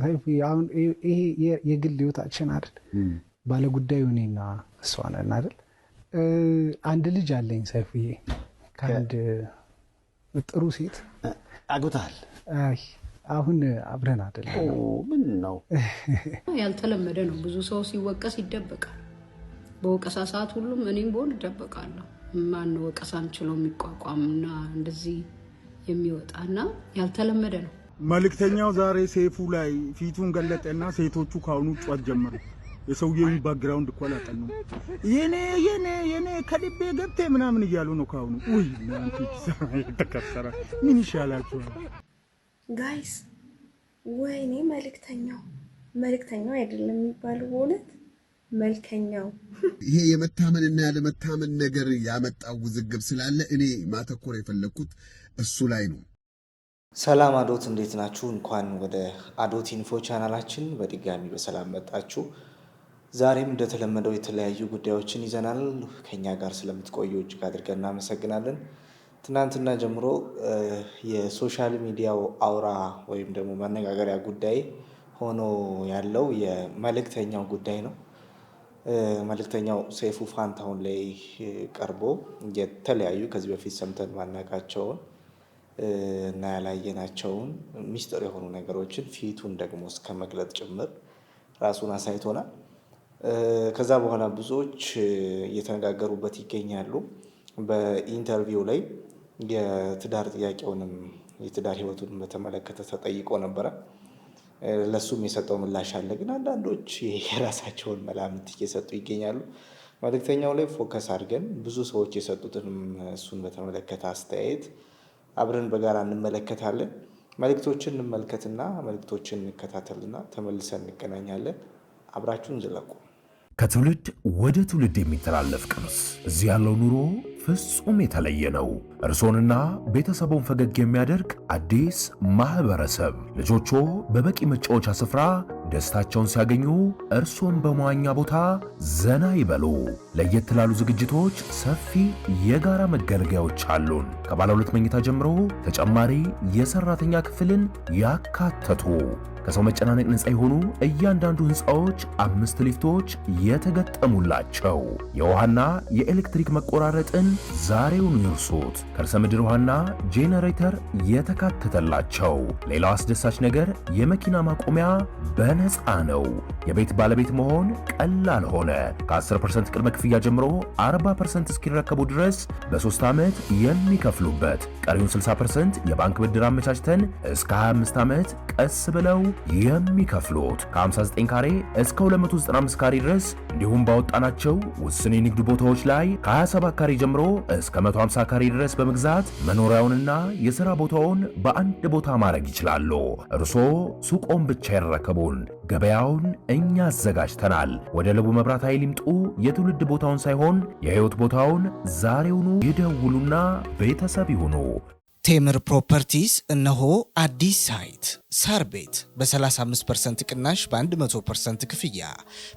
ሰይፉ አሁን ይሄ የግል ህይወታችን አይደል? ባለጉዳዩ እኔና እሷ ነን አይደል? አንድ ልጅ አለኝ ሰይፉዬ፣ ከአንድ ጥሩ ሴት አግብተሃል? አይ አሁን አብረን አይደለም። ምን ነው ያልተለመደ ነው። ብዙ ሰው ሲወቀስ ይደበቃል። በወቀሳ ሰዓት ሁሉም እኔም በሆን እደበቃለሁ። ማን ወቀሳን ችሎ የሚቋቋምና እንደዚህ የሚወጣና ያልተለመደ ነው። መልእክተኛው ዛሬ ሰይፉ ላይ ፊቱን ገለጠና ሴቶቹ ካሁኑ ጫት ጀመሩ። የሰውየው ባክግራውንድ እኮ አላጠኑ። የኔ ከልቤ ገብቴ ምናምን እያሉ ነው ካሁኑ። ውይ እናንተ ተከሰረ። ምን ይሻላችኋል ጋይስ? ወይኔ መልእክተኛው አይደለም የሚባለው በእውነት መልከኛው። ይሄ የመታመንና ያለመታመን ነገር ያመጣው ውዝግብ ስላለ እኔ ማተኮር የፈለኩት እሱ ላይ ነው። ሰላም አዶት፣ እንዴት ናችሁ? እንኳን ወደ አዶት ኢንፎ ቻናላችን በድጋሚ በሰላም መጣችሁ። ዛሬም እንደተለመደው የተለያዩ ጉዳዮችን ይዘናል። ከኛ ጋር ስለምትቆዩ እጅግ አድርገን እናመሰግናለን። ትናንትና ጀምሮ የሶሻል ሚዲያው አውራ ወይም ደግሞ መነጋገሪያ ጉዳይ ሆኖ ያለው የመልእክተኛው ጉዳይ ነው። መልእክተኛው ሰይፉ ፋንታሁን ላይ ቀርቦ የተለያዩ ከዚህ በፊት ሰምተን ማናቃቸውን እና ያላየናቸውን ሚስጥር የሆኑ ነገሮችን ፊቱን ደግሞ እስከ መግለጥ ጭምር ራሱን አሳይቶናል። ከዛ በኋላ ብዙዎች እየተነጋገሩበት ይገኛሉ። በኢንተርቪው ላይ የትዳር ጥያቄውንም የትዳር ህይወቱን በተመለከተ ተጠይቆ ነበረ። ለሱም የሰጠው ምላሽ አለ። ግን አንዳንዶች የራሳቸውን መላምት እየሰጡ ይገኛሉ። መልእክተኛው ላይ ፎከስ አድርገን ብዙ ሰዎች የሰጡትንም እሱን በተመለከተ አስተያየት አብረን በጋራ እንመለከታለን። መልእክቶችን እንመልከትና መልእክቶችን እንከታተልና ተመልሰን እንገናኛለን። አብራችሁን ዝለቁ። ከትውልድ ወደ ትውልድ የሚተላለፍ ቅርስ። እዚህ ያለው ኑሮ ፍጹም የተለየ ነው። እርሶንና ቤተሰቦን ፈገግ የሚያደርግ አዲስ ማህበረሰብ። ልጆቹ በበቂ መጫወቻ ስፍራ ደስታቸውን ሲያገኙ፣ እርሶን በመዋኛ ቦታ ዘና ይበሉ። ለየት ላሉ ዝግጅቶች ሰፊ የጋራ መገልገያዎች አሉን። ከባለ 2 መኝታ ጀምሮ ተጨማሪ የሰራተኛ ክፍልን ያካተቱ ከሰው መጨናነቅ ነፃ የሆኑ እያንዳንዱ ህንፃዎች 5 ሊፍቶች የተገጠሙላቸው፣ የውሃና የኤሌክትሪክ መቆራረጥን ዛሬውኑ ይርሱት። ከርሰ ምድር ውሃና ጄኔሬተር የተካተተላቸው። ሌላው አስደሳች ነገር የመኪና ማቆሚያ በነፃ ነው። የቤት ባለቤት መሆን ቀላል ሆነ። ከ10% ቅድመ ክፍያ ጀምሮ 40% እስኪረከቡ ድረስ በ3 ዓመት የሚከፍሉበት፣ ቀሪውን 60% የባንክ ብድር አመቻችተን እስከ 25 ዓመት ቀስ ብለው የሚከፍሉት። ከ59 ካሬ እስከ 295 ካሬ ድረስ እንዲሁም ባወጣናቸው ውስን የንግድ ቦታዎች ላይ ከ27 ካሬ ጀምሮ እስከ 150 ካሬ ድረስ በመግዛት መኖሪያውንና የሥራ ቦታውን በአንድ ቦታ ማድረግ ይችላሉ። እርስዎ ሱቆን ብቻ ይረከቡን፣ ገበያውን እኛ አዘጋጅተናል። ወደ ለቡ መብራት ኃይል ይምጡ። የትውልድ ቦታውን ሳይሆን የሕይወት ቦታውን ዛሬውኑ ይደውሉና ቤተሰብ ይሁኑ። ቴምር ፕሮፐርቲስ እነሆ አዲስ ሳይት ሳር ቤት በ35% ቅናሽ በ100% ክፍያ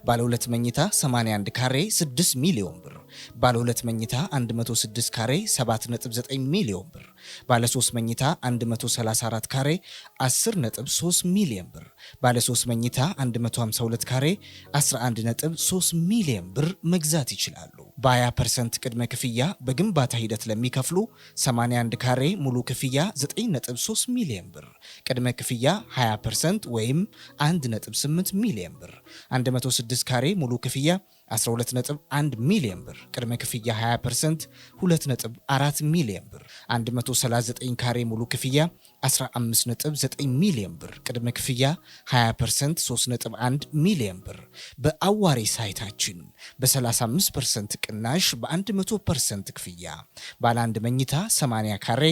ባለ 2 መኝታ 81 ካሬ 6 ሚሊዮን ብር፣ ባለ 2 መኝታ 106 ካሬ 7.9 ሚሊዮን ብር፣ ባለ 3 መኝታ 134 ካሬ 10.3 ሚሊዮን ብር፣ ባለ 3 መኝታ 152 ካሬ 11.3 ሚሊዮን ብር መግዛት ይችላሉ። በ20% ቅድመ ክፍያ በግንባታ ሂደት ለሚከፍሉ 81 ካሬ ሙሉ ክፍያ 9.3 ሚሊዮን ብር፣ ቅድመ ክፍያ 20% ወይም 1.8 ሚሊዮን ብር፣ 106 ካሬ ሙሉ ክፍያ 12.1 ሚሊዮን ብር፣ ቅድመ ክፍያ 20% 2.4 ሚሊዮን ብር፣ 139 ካሬ ሙሉ ክፍያ 15.9 ሚሊዮን ብር፣ ቅድመ ክፍያ 20% 3.1 ሚሊዮን ብር። በአዋሬ ሳይታችን በ35% ቅናሽ በ100% ክፍያ ባለ 1 መኝታ 80 ካሬ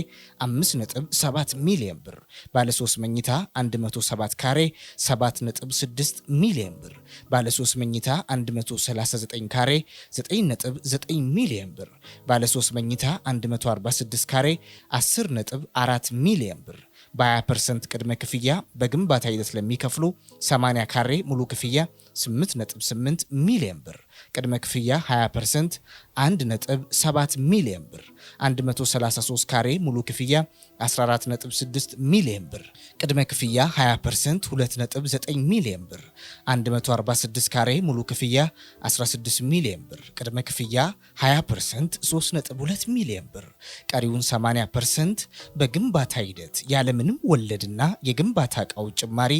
5.7 ሚሊዮን ብር፣ ባለ 3 መኝታ 107 ካሬ 7.6 ሚሊዮን ብር፣ ባለ 3 መኝታ 139 ካሬ 9.9 ሚሊዮን ብር፣ ባለ 3 መኝታ 146 ካሬ 10.4 ሚሊዮን ብር። በ20% ቅድመ ክፍያ በግንባታ ሂደት ለሚከፍሉ 80 ካሬ ሙሉ ክፍያ 8.8 ሚሊዮን ብር፣ ቅድመ ክፍያ 20% 1.7 ሚሊዮን ብር፣ 133 ካሬ ሙሉ ክፍያ 14.6 ሚሊዮን ብር፣ ቅድመ ክፍያ 20% 2.9 ሚሊዮን ብር፣ 146 ካሬ ሙሉ ክፍያ 16 ሚሊዮን ብር፣ ቅድመ ክፍያ 20% 3.2 ሚሊዮን ብር፣ ቀሪውን 80% በግንባታ ሂደት ያለምንም ወለድና የግንባታ ዕቃዎች ጭማሪ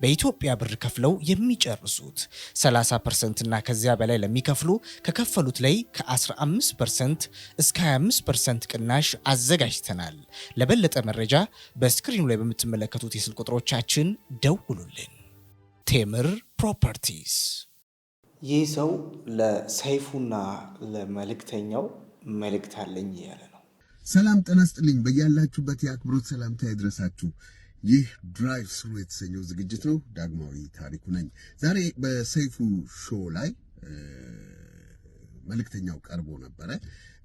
በኢትዮጵያ ብር ከፍለው የሚጨርሱት። 30% እና ከዚያ በላይ ለሚከፍሉ ከከፈሉት ላይ ከ15% እስከ 25% ቅናሽ አዘጋጅተናል። ለበለጠ መረጃ በስክሪኑ ላይ በምትመለከቱት የስልክ ቁጥሮቻችን ደውሉልን። ቴምር ፕሮፐርቲስ። ይህ ሰው ለሰይፉና ለመልእክተኛው መልእክት አለኝ እያለ ነው። ሰላም ጤና ይስጥልኝ። በያላችሁበት የአክብሮት ሰላምታ ይድረሳችሁ። ይህ ድራይቭ ስሩ የተሰኘው ዝግጅት ነው። ዳግማዊ ታሪኩ ነኝ። ዛሬ በሰይፉ ሾው ላይ መልእክተኛው ቀርቦ ነበረ።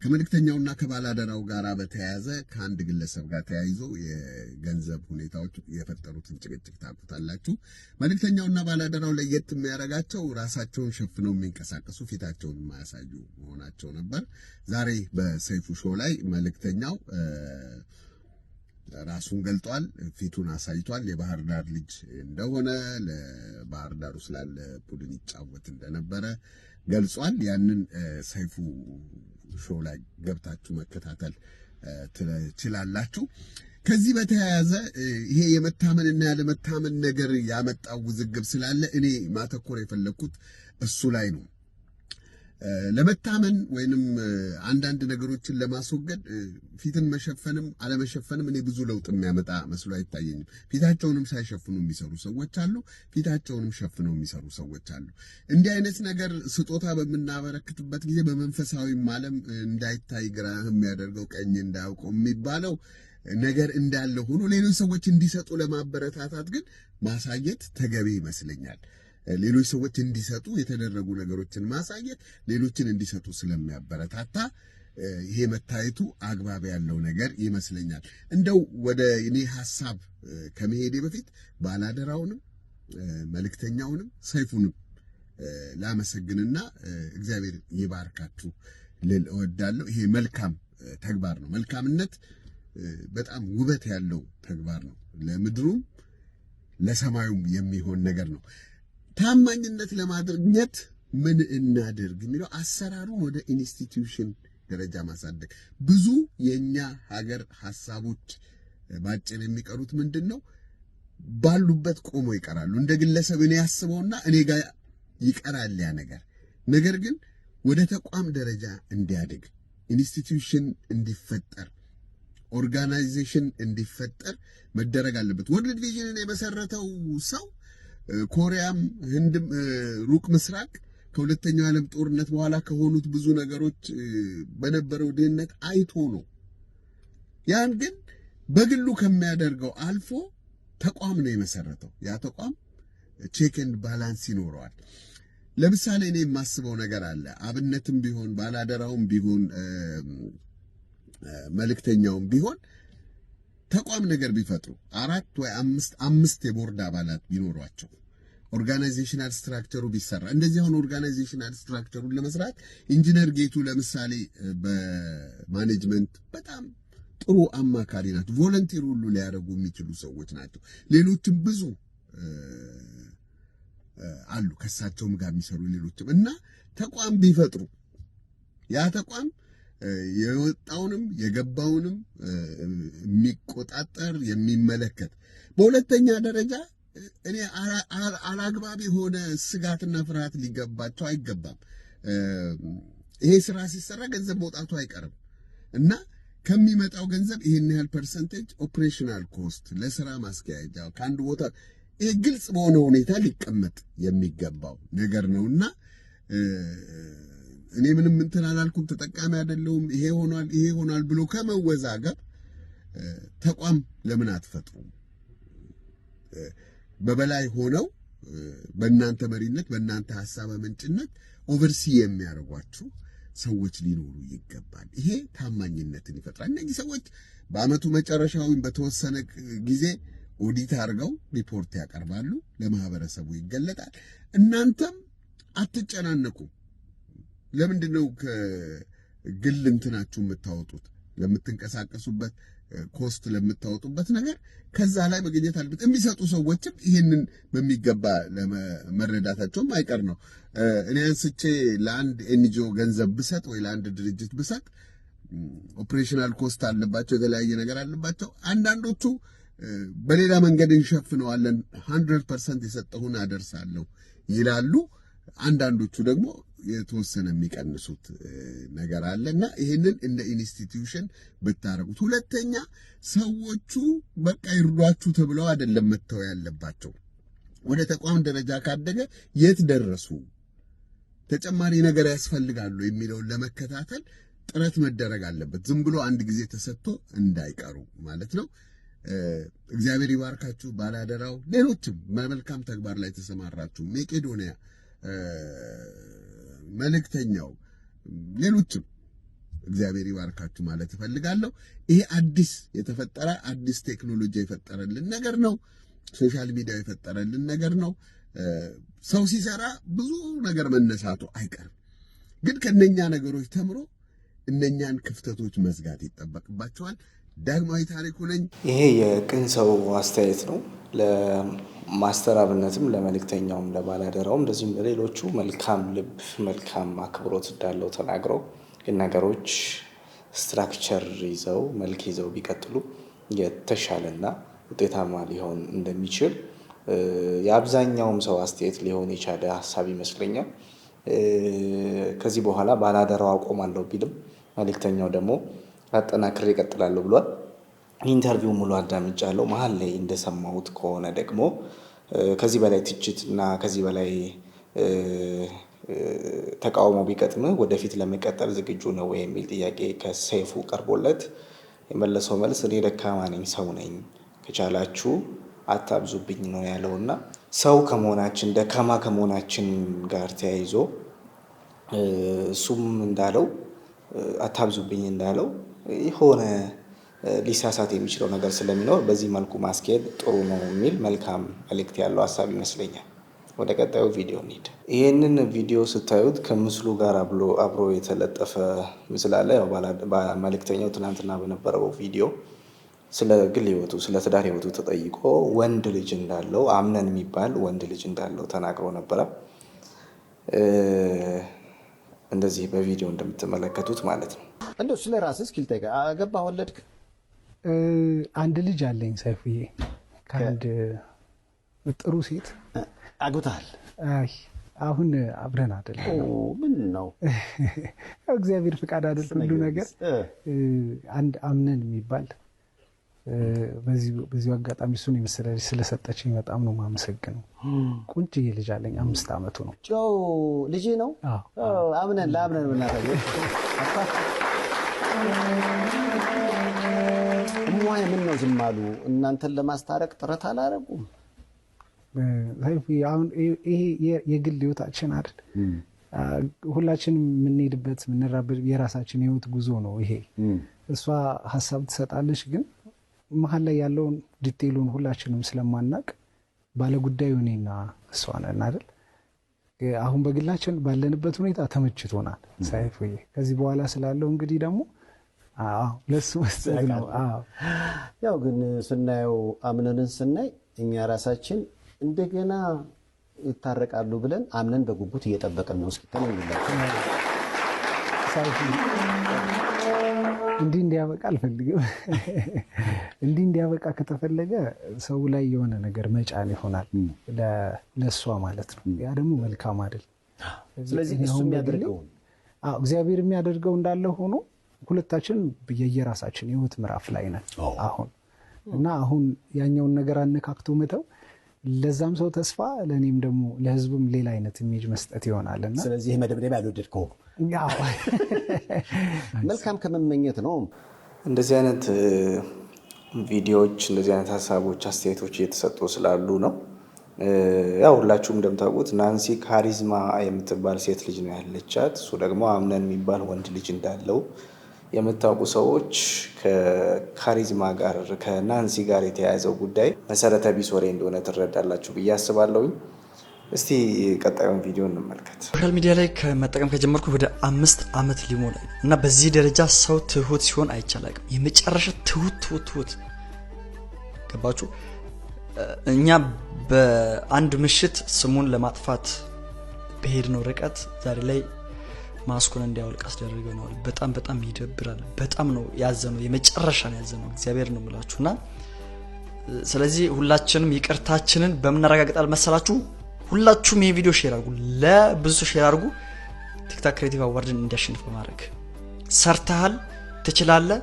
ከመልእክተኛውና ከባላደራው ጋር በተያያዘ ከአንድ ግለሰብ ጋር ተያይዞ የገንዘብ ሁኔታዎች የፈጠሩትን ጭቅጭቅ ታውቁታላችሁ። መልእክተኛውና ባላደራው ለየት የሚያደርጋቸው ራሳቸውን ሸፍነው የሚንቀሳቀሱ ፊታቸውን የማያሳዩ መሆናቸው ነበር። ዛሬ በሰይፉ ሾው ላይ መልእክተኛው ራሱን ገልጧል፣ ፊቱን አሳይቷል። የባህር ዳር ልጅ እንደሆነ ለባህር ዳር ስላለ ቡድን ይጫወት እንደነበረ ገልጿል። ያንን ሰይፉ ሾው ላይ ገብታችሁ መከታተል ትችላላችሁ። ከዚህ በተያያዘ ይሄ የመታመንና ያለመታመን ነገር ያመጣው ውዝግብ ስላለ እኔ ማተኮር የፈለኩት እሱ ላይ ነው። ለመታመን ወይንም አንዳንድ ነገሮችን ለማስወገድ ፊትን መሸፈንም አለመሸፈንም እኔ ብዙ ለውጥ የሚያመጣ መስሎ አይታየኝም። ፊታቸውንም ሳይሸፍኑ የሚሰሩ ሰዎች አሉ፣ ፊታቸውንም ሸፍነው የሚሰሩ ሰዎች አሉ። እንዲህ አይነት ነገር ስጦታ በምናበረክትበት ጊዜ በመንፈሳዊም ዓለም እንዳይታይ ግራ የሚያደርገው ቀኝ እንዳያውቀው የሚባለው ነገር እንዳለ ሆኖ ሌሎች ሰዎች እንዲሰጡ ለማበረታታት ግን ማሳየት ተገቢ ይመስለኛል። ሌሎች ሰዎች እንዲሰጡ የተደረጉ ነገሮችን ማሳየት ሌሎችን እንዲሰጡ ስለሚያበረታታ ይሄ መታየቱ አግባብ ያለው ነገር ይመስለኛል። እንደው ወደ እኔ ሐሳብ ከመሄዴ በፊት ባላደራውንም መልእክተኛውንም ሰይፉንም ላመሰግንና እግዚአብሔር ይባርካችሁ ልል እወዳለሁ። ይሄ መልካም ተግባር ነው። መልካምነት በጣም ውበት ያለው ተግባር ነው። ለምድሩም ለሰማዩም የሚሆን ነገር ነው። ታማኝነት ለማድረግኘት ምን እናድርግ የሚለው አሰራሩን ወደ ኢንስቲትዩሽን ደረጃ ማሳደግ። ብዙ የኛ ሀገር ሐሳቦች ባጭር የሚቀሩት ምንድነው? ባሉበት ቆሞ ይቀራሉ። እንደ ግለሰብ እኔ ያስበውና እኔ ጋር ይቀራል ያ ነገር ግን ወደ ተቋም ደረጃ እንዲያድግ ኢንስቲትዩሽን እንዲፈጠር ኦርጋናይዜሽን እንዲፈጠር መደረግ አለበት። ወርልድ ቪዥንን የመሰረተው ሰው ኮሪያም ህንድም ሩቅ ምስራቅ ከሁለተኛው ዓለም ጦርነት በኋላ ከሆኑት ብዙ ነገሮች በነበረው ድህነት አይቶ ነው። ያን ግን በግሉ ከሚያደርገው አልፎ ተቋም ነው የመሰረተው። ያ ተቋም ቼክ ኤንድ ባላንስ ይኖረዋል። ለምሳሌ እኔ የማስበው ነገር አለ። አብነትም ቢሆን ባላደራውም ቢሆን መልእክተኛውም ቢሆን ተቋም ነገር ቢፈጥሩ 4 ወይ 5 የቦርድ አባላት ቢኖሯቸው ኦርጋናይዜሽናል ስትራክቸሩ ቢሰራ እንደዚህ አሁን ኦርጋናይዜሽናል ስትራክቸሩን ለመስራት ኢንጂነር ጌቱ ለምሳሌ በማኔጅመንት በጣም ጥሩ አማካሪ ናቸው። ቮለንቲር ሁሉ ሊያደርጉ የሚችሉ ሰዎች ናቸው። ሌሎችም ብዙ አሉ ከሳቸውም ጋር የሚሰሩ ሌሎችም እና ተቋም ቢፈጥሩ ያ ተቋም የወጣውንም የገባውንም የሚቆጣጠር የሚመለከት። በሁለተኛ ደረጃ እኔ አላግባብ የሆነ ስጋትና ፍርሃት ሊገባቸው አይገባም። ይሄ ስራ ሲሰራ ገንዘብ መውጣቱ አይቀርም እና ከሚመጣው ገንዘብ ይሄን ያህል ፐርሰንቴጅ ኦፕሬሽናል ኮስት ለስራ ማስኪያጃ ከአንድ ቦታ ይሄ ግልጽ በሆነ ሁኔታ ሊቀመጥ የሚገባው ነገር ነውና እኔ ምንም እንትን አላልኩም፣ ተጠቃሚ አይደለሁም፣ ይሄ ሆኗል ብሎ ከመወዛገብ ተቋም ለምን አትፈጥሩም? በበላይ ሆነው በእናንተ መሪነት በእናንተ ሐሳብ ምንጭነት ኦቨርሲ የሚያደርጓችሁ ሰዎች ሊኖሩ ይገባል። ይሄ ታማኝነትን ይፈጥራል። እነዚህ ሰዎች በአመቱ መጨረሻ ወይም በተወሰነ ጊዜ ኦዲት አድርገው ሪፖርት ያቀርባሉ፣ ለማህበረሰቡ ይገለጣል። እናንተም አትጨናነቁ። ለምንድነው ግል እንትናችሁ የምታወጡት ለምትንቀሳቀሱበት ኮስት ለምታወጡበት ነገር ከዛ ላይ መገኘት አለበት። የሚሰጡ ሰዎችም ይህንን በሚገባ ለመረዳታቸውም አይቀር ነው። እኔ አንስቼ ለአንድ ኤንጂኦ ገንዘብ ብሰጥ ወይ ለአንድ ድርጅት ብሰጥ ኦፕሬሽናል ኮስት አለባቸው፣ የተለያየ ነገር አለባቸው። አንዳንዶቹ በሌላ መንገድ እንሸፍነዋለን 100% የሰጠሁን አደርሳለሁ ይላሉ። አንዳንዶቹ ደግሞ የተወሰነ የሚቀንሱት ነገር አለና ይህንን እንደ ኢንስቲትዩሽን ብታረጉት። ሁለተኛ ሰዎቹ በቃ ይርዷችሁ ተብለው አይደለም መተው ያለባቸው። ወደ ተቋም ደረጃ ካደገ የት ደረሱ፣ ተጨማሪ ነገር ያስፈልጋሉ የሚለውን ለመከታተል ጥረት መደረግ አለበት። ዝም ብሎ አንድ ጊዜ ተሰጥቶ እንዳይቀሩ ማለት ነው። እግዚአብሔር ይባርካችሁ። ባላደራው፣ ሌሎችም በመልካም ተግባር ላይ ተሰማራችሁ፣ መቄዶንያ፣ መልእክተኛው፣ ሌሎችም እግዚአብሔር ይባርካችሁ ማለት እፈልጋለሁ። ይሄ አዲስ የተፈጠረ አዲስ ቴክኖሎጂ የፈጠረልን ነገር ነው። ሶሻል ሚዲያ የፈጠረልን ነገር ነው። ሰው ሲሰራ ብዙ ነገር መነሳቱ አይቀርም። ግን ከነኛ ነገሮች ተምሮ እነኛን ክፍተቶች መዝጋት ይጠበቅባቸዋል። ዳግማዊ ታሪኩ ነኝ። ይሄ የቅን ሰው አስተያየት ነው። ለማስተር አብነትም ለመልእክተኛውም ለባላደራውም እንደዚህም ለሌሎቹ መልካም ልብ መልካም አክብሮት እንዳለው ተናግረው ግን ነገሮች ስትራክቸር ይዘው መልክ ይዘው ቢቀጥሉ የተሻለና ውጤታማ ሊሆን እንደሚችል የአብዛኛውም ሰው አስተያየት ሊሆን የቻለ ሀሳብ ይመስለኛል። ከዚህ በኋላ ባላደራው አቆማለሁ ቢልም መልእክተኛው ደግሞ አጠናክሬ እቀጥላለሁ ብሏል። ኢንተርቪው ሙሉ አዳምጫለሁ። መሀል ላይ እንደሰማሁት ከሆነ ደግሞ ከዚህ በላይ ትችት እና ከዚህ በላይ ተቃውሞ ቢቀጥምህ ወደፊት ለመቀጠል ዝግጁ ነው ወይ የሚል ጥያቄ ከሰይፉ ቀርቦለት የመለሰው መልስ እኔ ደካማ ነኝ፣ ሰው ነኝ፣ ከቻላችሁ አታብዙብኝ ነው ያለውና ሰው ከመሆናችን ደካማ ከመሆናችን ጋር ተያይዞ እሱም እንዳለው አታብዙብኝ እንዳለው የሆነ ሊሳሳት የሚችለው ነገር ስለሚኖር በዚህ መልኩ ማስኬድ ጥሩ ነው የሚል መልካም መልእክት ያለው ሀሳብ ይመስለኛል። ወደ ቀጣዩ ቪዲዮ እንሂድ። ይህንን ቪዲዮ ስታዩት ከምስሉ ጋር አብሮ የተለጠፈ ምስል አለ። ያው መልእክተኛው ትናንትና በነበረው ቪዲዮ ስለ ግል ህይወቱ ስለ ትዳር ህይወቱ ተጠይቆ ወንድ ልጅ እንዳለው አምነን የሚባል ወንድ ልጅ እንዳለው ተናግሮ ነበረ። እንደዚህ በቪዲዮ እንደምትመለከቱት ማለት ነው። እንደው ስለ ራስህ እስኪ ልጠይቅህ፣ አገባህ ወለድክ? አንድ ልጅ አለኝ ሰይፉዬ፣ ከአንድ ጥሩ ሴት አግብተሃል? አይ አሁን አብረን አይደለም። ምን ነው እግዚአብሔር ፍቃድ አይደል ሁሉ ነገር። አንድ አምነን የሚባል በዚህ አጋጣሚ እሱን የመሰለ ልጅ ስለሰጠችኝ በጣም ነው የማመሰግነው። ቁንጭዬ ልጅ አለኝ፣ 5 ዓመቱ ነው። ጨው ልጅ ነው። አምነን ለአምነን ብናታየ እሟይ ምን ነው ዝም አሉ? እናንተን ለማስታረቅ ጥረት አላረጉም? አሁን ይሄ የግል ህይወታችን አይደል? ሁላችን የምንሄድበት የምንራበት የራሳችን ህይወት ጉዞ ነው ይሄ። እሷ ሀሳብ ትሰጣለች፣ ግን መሀል ላይ ያለውን ዲቴይሉን ሁላችንም ስለማናቅ ባለጉዳዩ እኔና እሷ ነን አይደል? አሁን በግላችን ባለንበት ሁኔታ ተመችቶናል ሰይፉዬ። ከዚህ በኋላ ስላለው እንግዲህ ደግሞ ለሱ መስጠት ነው። ያው ግን ስናየው አምነንን ስናይ እኛ ራሳችን እንደገና ይታረቃሉ ብለን አምነን በጉጉት እየጠበቅን ነው። እስኪ ተነግላችሁ እንዲያበቃ አልፈልግም። እንዲያበቃ ከተፈለገ ሰው ላይ የሆነ ነገር መጫን ይሆናል ለሷ ማለት ነው። ያ ደግሞ መልካም አይደል። ስለዚህ እሱ የሚያደርገው እግዚአብሔር የሚያደርገው እንዳለ ሆኖ ሁለታችን የየራሳችን ህይወት ምዕራፍ ላይ ነን አሁን እና አሁን ያኛውን ነገር አነካክቶ መተው ለዛም ሰው ተስፋ ለኔም ደግሞ ለህዝቡም ሌላ አይነት ኢሜጅ መስጠት ይሆናልና ስለዚህ መደብደብ ያልወደድከው መልካም ከመመኘት ነው። እንደዚህ አይነት ቪዲዮዎች እንደዚህ አይነት ሀሳቦች አስተያየቶች እየተሰጡ ስላሉ ነው። ያው ሁላችሁም እንደምታውቁት ናንሲ ካሪዝማ የምትባል ሴት ልጅ ነው ያለቻት። እሱ ደግሞ አምነን የሚባል ወንድ ልጅ እንዳለው የምታውቁ ሰዎች ከካሪዝማ ጋር ከናንሲ ጋር የተያያዘው ጉዳይ መሰረተ ቢስ ወሬ እንደሆነ ትረዳላችሁ ብዬ አስባለሁኝ። እስቲ ቀጣዩን ቪዲዮ እንመልከት። ሶሻል ሚዲያ ላይ ከመጠቀም ከጀመርኩ ወደ 5 ዓመት ሊሞላኝ እና በዚህ ደረጃ ሰው ትሁት ሲሆን አይቻላቅም። የመጨረሻ ትሁት ገባችሁ? እኛ በአንድ ምሽት ስሙን ለማጥፋት በሄድነው ርቀት ዛሬ ላይ ማስኩን እንዲያወልቅ አስደረገው። በጣም ይደብራል። በጣም ነው ያዘነው። የመጨረሻ ነው ያዘነው። እግዚአብሔር ነው የምላችሁና ስለዚህ ሁላችንም ይቅርታችንን በመናረጋግጣል መሰላችሁ። ሁላችሁም ይሄ ቪዲዮ ሼር አድርጉ፣ ለብዙ ሼር አድርጉ። ቲክታክ ክሬቲቭ አዋርድን እንዲያሸንፍ በማድረግ ሰርተሃል፣ ትችላለህ፣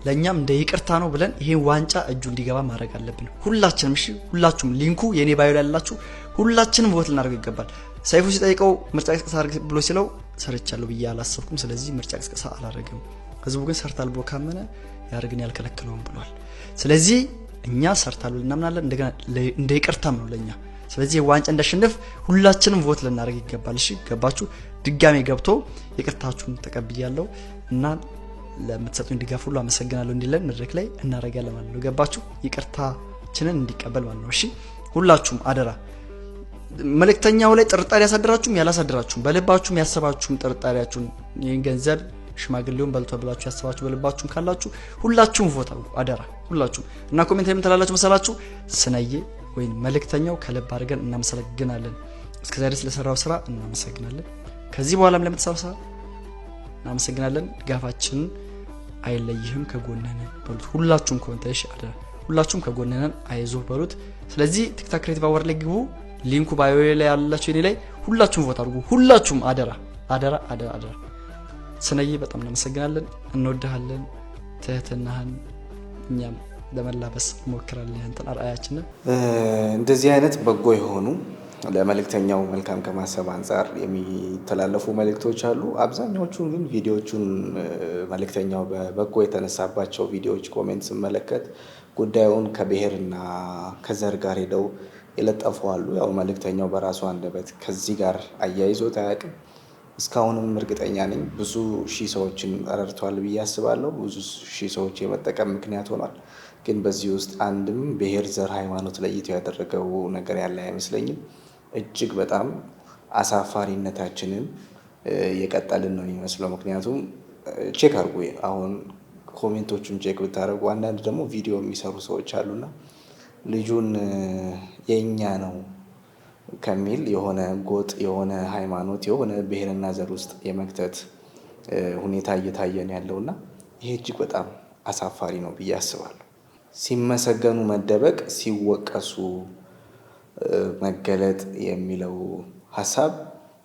ለኛም እንደ ይቅርታ ነው ብለን ይሄን ዋንጫ እጁ እንዲገባ ማድረግ አለብን። ሁላችንም እሺ፣ ሁላችሁም ሊንኩ የኔ ባዮ ላይ ያላችሁ ሁላችንም ቮት ልናደርግ ይገባል። ሰይፉ ሲጠይቀው ምርጫ ቅስቀሳ አድርግ ብሎ ሲለው ሰርቻለሁ ብዬ አላሰብኩም። ስለዚህ ምርጫ ቅስቀሳ አላደረግም። ህዝቡ ግን ሰርታል ብሎ ካመነ ያርግን ያልከለከለውም ብሏል። ስለዚህ እኛ ሰርታል ብለን እናምናለን። እንደገና እንደ ይቅርታም ነው ለኛ። ስለዚህ ዋንጫ እንዳሸንፍ ሁላችንም ቮት ልናደርግ ይገባል። እሺ ገባችሁ? ድጋሜ ገብቶ ይቅርታችሁን ተቀብያለሁ እና ለምትሰጡኝ ድጋፍ ሁሉ አመሰግናለሁ እንዲለን መድረክ ላይ እናረጋለን ማለት ነው። ገባችሁ? ይቅርታችንን እንዲቀበል ማለት ነው። እሺ ሁላችሁም አደራ። መልእክተኛው ላይ ጥርጣሬ ያሳደራችሁም ያላሳደራችሁም በልባችሁም ያሰባችሁም ጥርጣሬያችሁን ይሄን ገንዘብ ሽማግሌውን በልቶ ብላችሁ ያሰባችሁ በልባችሁም ካላችሁ ሁላችሁም ቮት አድርጉ አደራ። ሁላችሁም እና ኮሜንት ላይ ምን ትላላችሁ መሰላችሁ? ስነዬ ወይም መልእክተኛው ከልብ አድርገን እናመሰግናለን። እስከዛሬ ስለሰራው ስራ እናመሰግናለን። ከዚህ በኋላም ለምትሰራው ስራ እናመሰግናለን። ድጋፋችንን አይለይህም፣ ከጎንነን በሉት። ሁላችሁም ኮንታይሽ አደራ፣ ሁላችሁም ከጎንነን አይዞህ በሉት። ስለዚህ ቲክታክ ክሬቲቭ አዋርድ ላይ ግቡ። ሊንኩ ባዮ ላይ ያላችሁ እኔ ላይ ሁላችሁም ቮት አድርጉ። ሁላችሁም አደራ። ስነዬ በጣም እናመሰግናለን፣ እንወድሃለን። ትህትናህን እኛም ለመላበስ ሞክራለን። ያንተን አርአያችንን እንደዚህ አይነት በጎ የሆኑ ለመልእክተኛው መልካም ከማሰብ አንጻር የሚተላለፉ መልእክቶች አሉ። አብዛኛዎቹን ግን ቪዲዮቹን መልእክተኛው በበጎ የተነሳባቸው ቪዲዮዎች ኮሜንት ስመለከት ጉዳዩን ከብሔርና ከዘር ጋር ሄደው የለጠፉ አሉ። ያው መልእክተኛው በራሱ አንደበት ከዚህ ጋር አያይዞት አያውቅም። እስካሁንም እርግጠኛ ነኝ ብዙ ሺህ ሰዎችን ረድቷል ብዬ አስባለሁ። ብዙ ሺህ ሰዎች የመጠቀም ምክንያት ሆኗል። ግን በዚህ ውስጥ አንድም ብሔር፣ ዘር፣ ሃይማኖት ለይቶ ያደረገው ነገር ያለ አይመስለኝም። እጅግ በጣም አሳፋሪነታችንን የቀጠልን ነው የሚመስለው። ምክንያቱም ቼክ አድርጉ፣ አሁን ኮሜንቶቹን ቼክ ብታደርጉ አንዳንድ ደግሞ ቪዲዮ የሚሰሩ ሰዎች አሉና ልጁን የኛ ነው ከሚል የሆነ ጎጥ፣ የሆነ ሃይማኖት፣ የሆነ ብሔርና ዘር ውስጥ የመክተት ሁኔታ እየታየን ያለውና ይሄ እጅግ በጣም አሳፋሪ ነው ብዬ አስባለሁ። ሲመሰገኑ መደበቅ፣ ሲወቀሱ መገለጥ የሚለው ሀሳብ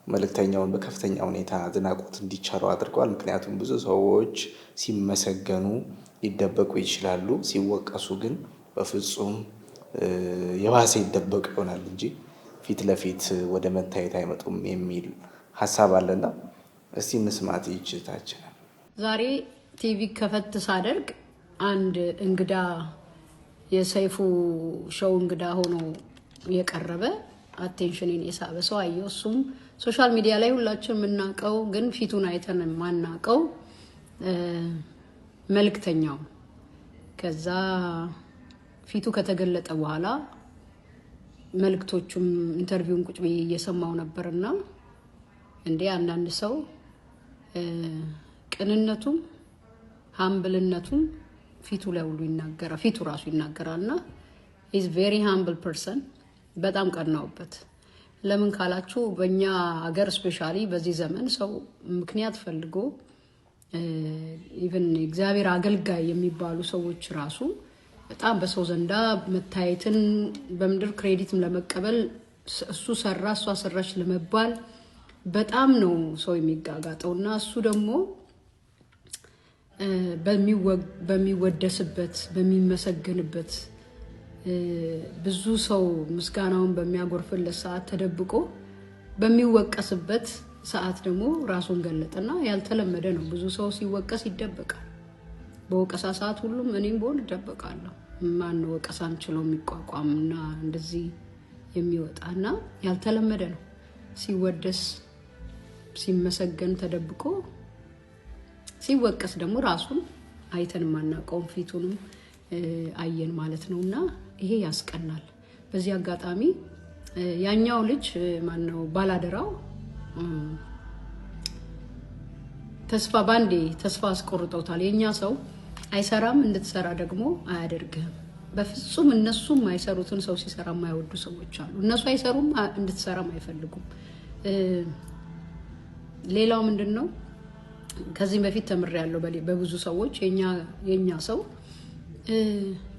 መልእክተኛውን በከፍተኛ ሁኔታ አድናቆት እንዲቸረው አድርገዋል። ምክንያቱም ብዙ ሰዎች ሲመሰገኑ ሊደበቁ ይችላሉ፣ ሲወቀሱ ግን በፍጹም የባሰ ይደበቁ ይሆናል እንጂ ፊት ለፊት ወደ መታየት አይመጡም የሚል ሀሳብ አለና እስቲ እንስማት ይችላል። ዛሬ ቲቪ ከፈት ሳደርግ አንድ እንግዳ የሰይፉ ሾው እንግዳ ሆኖ የቀረበ አቴንሽንን የሳበ ሰው አየሁ። እሱም ሶሻል ሚዲያ ላይ ሁላችን የምናውቀው ግን ፊቱን አይተን የማናውቀው መልእክተኛው። ከዛ ፊቱ ከተገለጠ በኋላ መልእክቶቹም ኢንተርቪውን ቁጭ ብዬ እየሰማው ነበርና እንዴ አንዳንድ ሰው ቅንነቱም ሃምብልነቱም ፊቱ ላይ ሁሉ ይናገራል፣ ፊቱ ራሱ ይናገራልና ኢዝ ቬሪ ሃምብል ፐርሰን። በጣም ቀናውበት። ለምን ካላችሁ በእኛ ሀገር ስፔሻሊ በዚህ ዘመን ሰው ምክንያት ፈልጎ ኢቭን እግዚአብሔር አገልጋይ የሚባሉ ሰዎች ራሱ በጣም በሰው ዘንዳ መታየትን በምድር ክሬዲትም ለመቀበል እሱ ሰራ እሷ ሰራች ለመባል በጣም ነው ሰው የሚጋጋጠውና እሱ ደግሞ በሚወደስበት በሚመሰገንበት ብዙ ሰው ምስጋናውን በሚያጎርፍለት ሰዓት ተደብቆ በሚወቀስበት ሰዓት ደግሞ ራሱን ገለጠና ያልተለመደ ነው። ብዙ ሰው ሲወቀስ ይደበቃል። በወቀሳ ሰዓት ሁሉም እኔም በሆን እደበቃለሁ። ማን ወቀሳን ችሎ የሚቋቋምና እንደዚህ የሚወጣና ያልተለመደ ነው። ሲወደስ ሲመሰገን ተደብቆ ሲወቀስ ደግሞ ራሱን አይተን ማናቀው ፊቱንም አየን ማለት ነውና ይሄ ያስቀናል። በዚህ አጋጣሚ ያኛው ልጅ ማነው ባላደራው ተስፋ አስቆርጠውታል። የኛ ሰው አይሰራም፣ እንድትሰራ ደግሞ አያደርግህም። በፍጹም እነሱም አይሰሩትን ሰው ሲሰራ የማይወዱ ሰዎች አሉ። እነሱ አይሰሩም፣ እንድትሰራም አይፈልጉም። ሌላው ምንድነው? ከዚህ በፊት ተምሬያለሁ በብዙ ሰዎች የኛ ሰው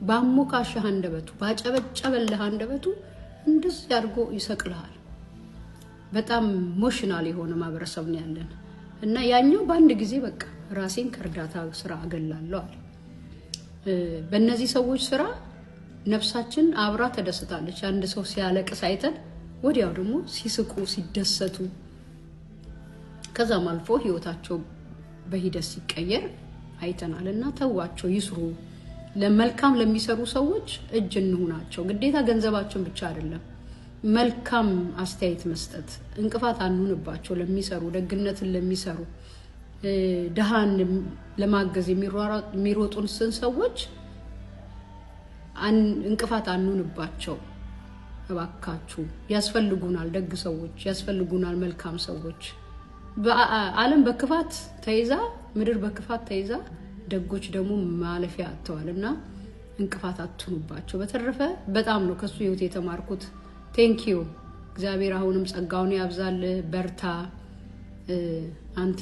ባሞካሸህ አንደበቱ ባጨበጨበልህ አንደበቱ እንደዚህ አድርጎ ይሰቅልሃል። በጣም ኢሞሽናል የሆነ ማህበረሰብ ነው ያለን እና ያኛው በአንድ ጊዜ በቃ ራሴን ከእርዳታ ስራ አገላለሁ አለ። በእነዚህ ሰዎች ስራ ነፍሳችን አብራ ተደስታለች። አንድ ሰው ሲያለቅስ አይተን ወዲያው ደግሞ ሲስቁ ሲደሰቱ ከዛም አልፎ ህይወታቸው በሂደት ሲቀየር አይተናል። እና ተዋቸው ይስሩ። ለመልካም ለሚሰሩ ሰዎች እጅ እንሁናቸው። ግዴታ ገንዘባችን ብቻ አይደለም፣ መልካም አስተያየት መስጠት፣ እንቅፋት አንሁንባቸው። ለሚሰሩ ደግነትን ለሚሰሩ ደሃን ለማገዝ የሚሮጡን ሰዎች እንቅፋት አንሁንባቸው። እባካችሁ ያስፈልጉናል፣ ደግ ሰዎች ያስፈልጉናል፣ መልካም ሰዎች። በዓለም በክፋት ተይዛ ምድር በክፋት ተይዛ ደጎች ደግሞ ማለፊያ አጥተዋልና እንቅፋት አትሁኑባቸው። በተረፈ በጣም ነው ከሱ ህይወት የተማርኩት። ቴንኪዩ። እግዚአብሔር አሁንም ጸጋውን ያብዛል። በርታ። አንተ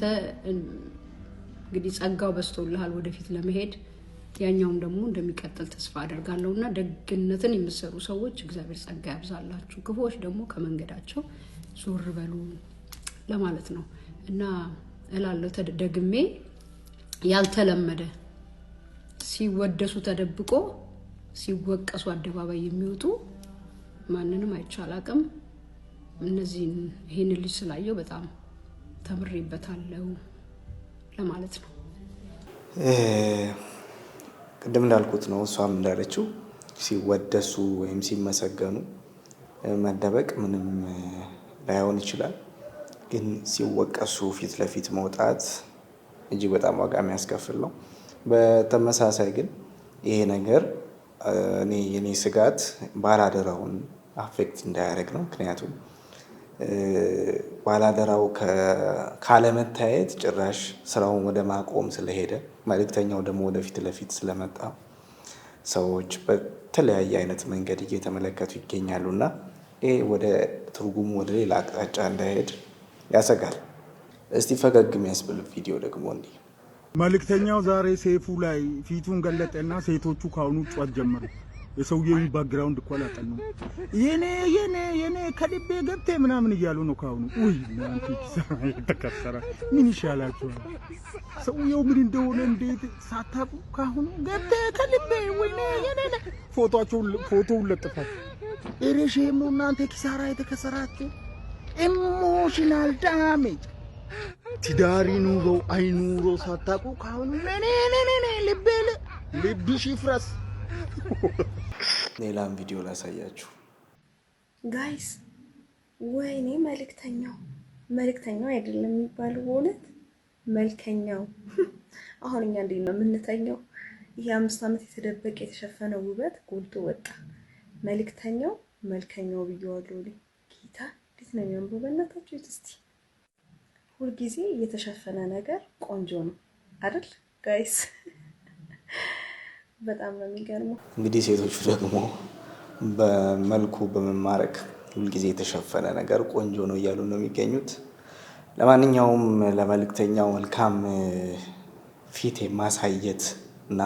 እንግዲህ ጸጋው በስቶልሃል ወደፊት ለመሄድ፣ ያኛውም ደግሞ እንደሚቀጥል ተስፋ አደርጋለሁና ደግነትን የሚሰሩ ሰዎች እግዚአብሔር ጸጋ ያብዛላችሁ፣ ክፉዎች ደግሞ ከመንገዳቸው ዞር በሉ ለማለት ነው እና እላለሁ ደግሜ ያልተለመደ ሲወደሱ ተደብቆ ሲወቀሱ አደባባይ የሚወጡ ማንንም አይቻላቅም። ይሄን ልጅ ስላየው በጣም ተምሬበታለሁ ለማለት ነው። ቅድም እንዳልኩት ነው፣ እሷም እንዳለችው ሲወደሱ ወይም ሲመሰገኑ መደበቅ ምንም ላይሆን ይችላል። ግን ሲወቀሱ ፊት ለፊት መውጣት እጅግ በጣም ዋጋ የሚያስከፍል ነው። በተመሳሳይ ግን ይሄ ነገር የኔ ስጋት ባላደራውን አፌክት እንዳያደርግ ነው። ምክንያቱም ባላደራው ካለመታየት ጭራሽ ስራውን ወደ ማቆም ስለሄደ፣ መልእክተኛው ደግሞ ወደፊት ለፊት ስለመጣ ሰዎች በተለያየ አይነት መንገድ እየተመለከቱ ይገኛሉና ይሄ ወደ ትርጉሙ ወደ ሌላ አቅጣጫ እንዳይሄድ ያሰጋል። እስቲ ፈገግ የሚያስብል ቪዲዮ ደግሞ እንዲህ መልእክተኛው ዛሬ ሴፉ ላይ ፊቱን ገለጠና ሴቶቹ ካሁኑ ጫት ጀመሩ። የሰውየው ባክግራውንድ እኮ አላጠኑም። የኔ ከልቤ ገብቴ ምናምን እያሉ ነው ካሁኑ። ውይ እናንተ ኪሳራ የተከሰረ ምን ይሻላችኋል? ሰውየው ምን እንደሆነ እንዴት ሳታውቁ ካሁኑ ገብቴ ከልቤ ወይኔ የኔ ፎቶውን ለጥፋት ኤሬሽም ነው እናንተ ኪሳራ የተከሰራችሁ። ኢሞሽናል ዳሜጅ ትዳሪ ኑሮ አይኑሮ ሳታውቁ ካሁኑ ልብሽ ይፍረስ። ሌላም ቪዲዮ ላሳያችሁ ጋይስ። ወይኔ መልእክተኛው አይደለም የሚባለው በእውነት መልከኛው። አሁን እኛ እንዴት ነው የምንተኛው? ይሄ 5 ዓመት የተደበቀ የተሸፈነ ውበት ጎልቶ ወጣ። መልከኛው ብየዋለሁ። ጌታ እንዴት ነው የሚያምረው! በእናታችሁ እስቲ ሁልጊዜ የተሸፈነ ነገር ቆንጆ ነው አይደል ጋይስ? በጣም ነው የሚገርመው። እንግዲህ ሴቶቹ ደግሞ በመልኩ በመማረክ ሁልጊዜ የተሸፈነ ነገር ቆንጆ ነው እያሉ ነው የሚገኙት። ለማንኛውም ለመልእክተኛው መልካም ፊት የማሳየት እና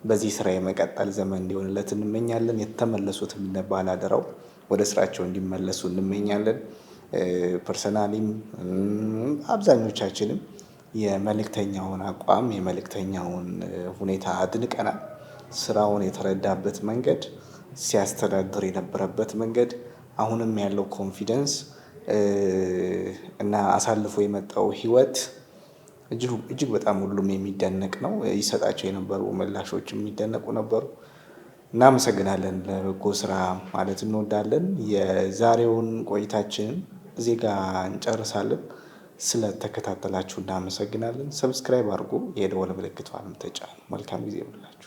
በዚህ ስራ የመቀጠል ዘመን እንዲሆንለት እንመኛለን። የተመለሱትም ባላደራው ወደ ስራቸው እንዲመለሱ እንመኛለን። ፐርሰናሊም አብዛኞቻችንም የመልእክተኛውን አቋም የመልእክተኛውን ሁኔታ አድንቀናል። ስራውን የተረዳበት መንገድ፣ ሲያስተዳድር የነበረበት መንገድ፣ አሁንም ያለው ኮንፊደንስ እና አሳልፎ የመጣው ህይወት እጅግ በጣም ሁሉም የሚደነቅ ነው። ይሰጣቸው የነበሩ ምላሾች የሚደነቁ ነበሩ። እናመሰግናለን። ለበጎ ስራ ማለት እንወዳለን። የዛሬውን ቆይታችንን እዚህ ጋር እንጨርሳለን። ስለተከታተላችሁ እናመሰግናለን። ሰብስክራይብ አድርጉ፣ የደወል ምልክቷን ተጫኑ። መልካም ጊዜ ይሁንላችሁ።